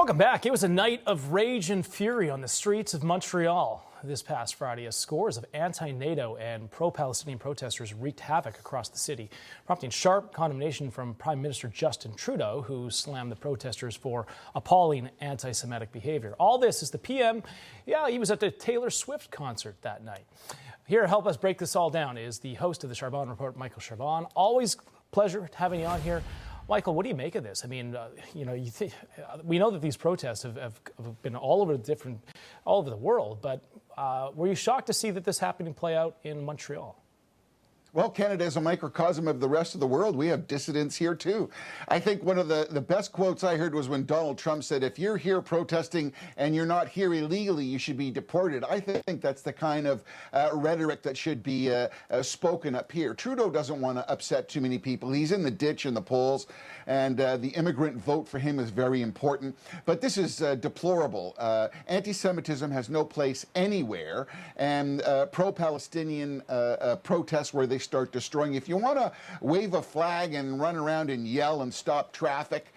Welcome back. It was a night of rage and fury on the streets of Montreal this past Friday as scores of anti-NATO and pro-Palestinian protesters wreaked havoc across the city, prompting sharp condemnation from Prime Minister Justin Trudeau, who slammed the protesters for appalling anti-Semitic behavior. All this is the PM. Yeah, he was at the Taylor Swift concert that night. Here to help us break this all down is the host of the Charbonne Report, Michael Charbonne. Always pleasure having you on here. Michael, what do you make of this? I mean, we know that these protests have been all over the world, but were you shocked to see that this happening play out in Montreal? Well, Canada is a microcosm of the rest of the world. We have dissidents here, too. I think one of the best quotes I heard was when Donald Trump said, if you're here protesting and you're not here illegally, you should be deported. I think that's the kind of rhetoric that should be spoken up here. Trudeau doesn't want to upset too many people. He's in the ditch in the polls, and the immigrant vote for him is very important. But this is deplorable. Anti-Semitism has no place anywhere, and pro-Palestinian protests where they start destroying. If you want to wave a flag and run around and yell and stop traffic,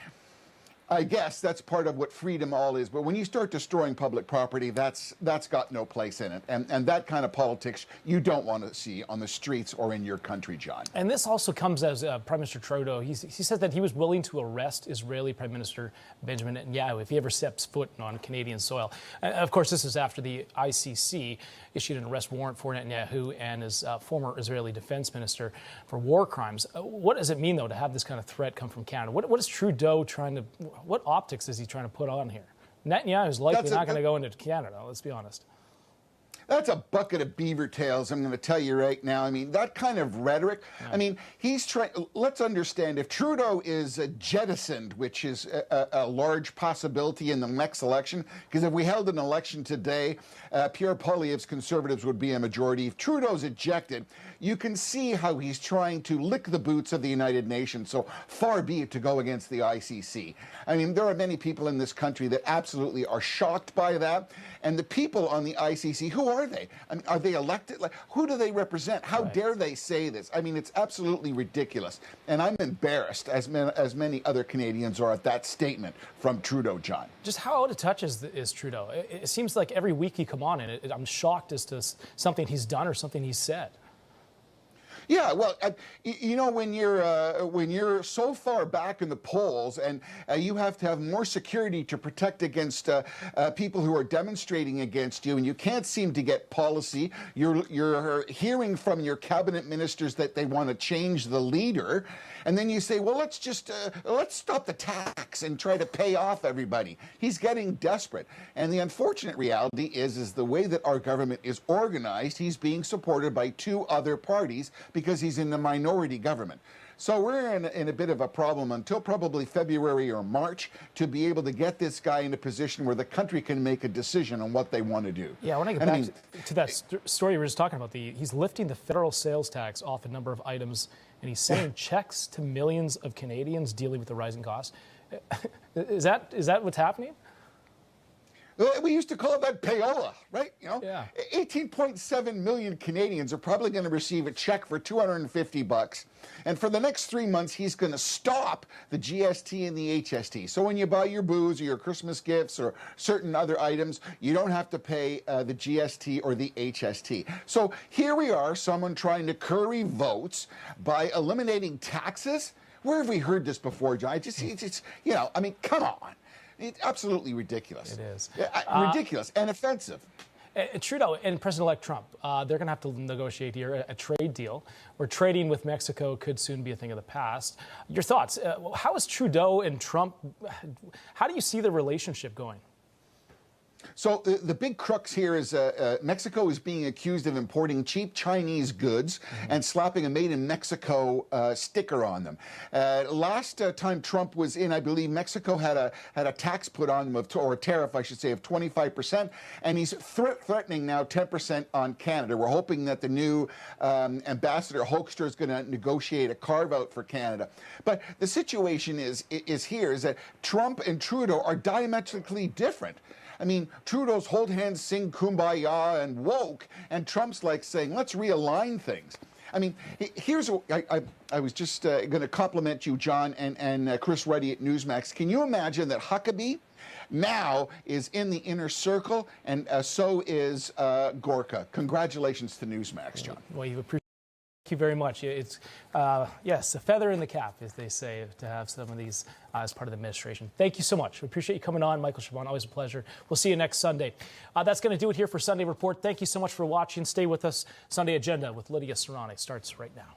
I guess that's part of what freedom all is. But when you start destroying public property, that's got no place in it. And that kind of politics you don't want to see on the streets or in your country, John. And this also comes as Prime Minister Trudeau. He said that he was willing to arrest Israeli Prime Minister Benjamin Netanyahu if he ever steps foot on Canadian soil. Of course, this is after the ICC issued an arrest warrant for Netanyahu and his former Israeli defense minister for war crimes. What does it mean, though, to have this kind of threat come from Canada? What is Trudeau trying to... What optics is he trying to put on here? Netanyahu is likely not going to go into Canada, let's be honest. That's a bucket of beaver tails, I'm going to tell you right now. I mean, that kind of rhetoric, yeah. I mean, he's trying, let's understand, if Trudeau is jettisoned, which is a large possibility in the next election, because if we held an election today, Pierre Poilievre's Conservatives would be a majority. If Trudeau's ejected, you can see how he's trying to lick the boots of the United Nations, so far be it to go against the ICC. I mean, there are many people in this country that absolutely are shocked by that, and the people on the ICC, who are they? I mean, are they elected? Like, who do they represent? How dare they say this? I mean, it's absolutely ridiculous. And I'm embarrassed, as many other Canadians are, at that statement from Trudeau, John. Just how out of touch is Trudeau? It seems like every week he come on and I'm shocked as to something he's done or something he's said. Yeah, well, you know, when you're so far back in the polls and you have to have more security to protect against people who are demonstrating against you, and you can't seem to get policy, you're hearing from your cabinet ministers that they want to change the leader, and then you say, well, let's stop the tax and try to pay off everybody. He's getting desperate, and the unfortunate reality is the way that our government is organized, he's being supported by two other parties because he's in the minority government. So we're in a bit of a problem until probably February or March to be able to get this guy in a position where the country can make a decision on what they want to do. Yeah, I want to get back to that story we were just talking about. He's lifting the federal sales tax off a number of items, and he's sending checks to millions of Canadians dealing with the rising costs. Is that what's happening? We used to call that payola, right? You know, yeah. 18.7 million Canadians are probably going to receive a check for $250. And for the next 3 months, he's going to stop the GST and the HST. So when you buy your booze or your Christmas gifts or certain other items, you don't have to pay the GST or the HST. So here we are, someone trying to curry votes by eliminating taxes. Where have we heard this before, John? It's you know, I mean, come on. It's absolutely ridiculous. It is. Ridiculous and offensive. Trudeau and President-elect Trump, they're going to have to negotiate here a trade deal where trading with Mexico could soon be a thing of the past. Your thoughts? How is Trudeau and Trump, how do you see the relationship going? So the big crux here is Mexico is being accused of importing cheap Chinese goods and slapping a Made in Mexico sticker on them. Last time Trump was in, I believe Mexico had a tax put on them, or a tariff, I should say, of 25%, and he's threatening now 10% on Canada. We're hoping that the new Ambassador Hoekstra is going to negotiate a carve-out for Canada. But the situation is that Trump and Trudeau are diametrically different. I mean, Trudeau's hold hands, sing kumbaya and woke, and Trump's like saying, let's realign things. I mean, here's I was just going to compliment you, John, and Chris Ruddy at Newsmax. Can you imagine that Huckabee now is in the inner circle, and so is Gorka? Congratulations to Newsmax, John. Well, you appreciate. Thank you very much. It's, yes, a feather in the cap, as they say, to have some of these as part of the administration. Thank you so much. We appreciate you coming on. Michael Chabon, always a pleasure. We'll see you next Sunday. That's going to do it here for Sunday Report. Thank you so much for watching. Stay with us. Sunday Agenda with Lydia Serrane starts right now.